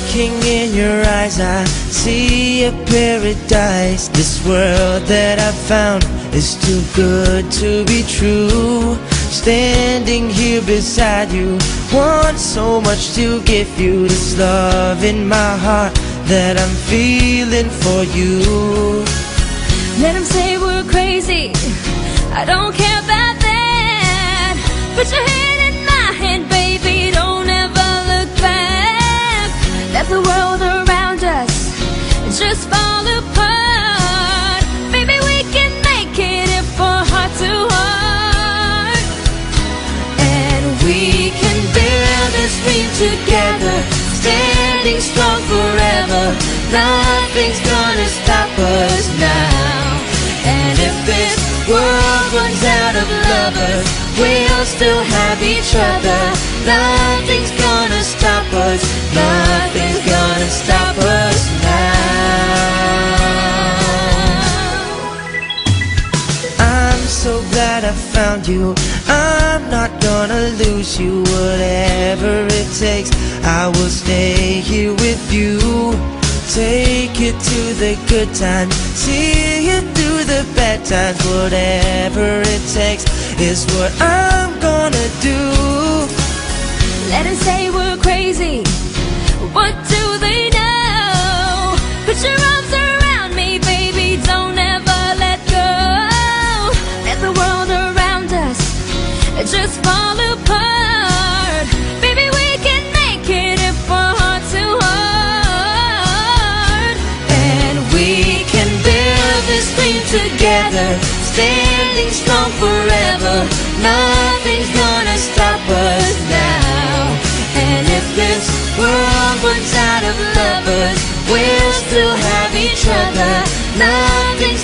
Looking in your eyes, I see a paradise. This world that I've found is too good to be true. Standing here beside you, want so much to give you. This love in my heart that I'm feeling for you. Let them say we're crazy, I don't care about that. Put your hand in my hand, baby, don't ever look back. Let the world around us just fall apart. Baby, we can make it if we're heart to heart. And we can build this dream together, standing strong forever. Nothing's gonna stop us now. And if this world runs out of lovers, we'll still have each other. Nothing's gonna stop us. Nothing's gonna stop us now. I'm so glad I found you. I'm not gonna lose you. Whatever it takes, I will stay here with you. Take you to the good times, see you through the bad times. Whatever it takes is what I'm gonna do. Let them say we're crazy, what do they know? Put your arms around me, baby, don't ever let go. Let the world around us just fall apart. Baby, we can make it if we're heart to heart. And we can build this dream together, standing strong forever. Nothing's gonna stop us now. And if this world runs out of lovers, we'll still have each other. Nothing's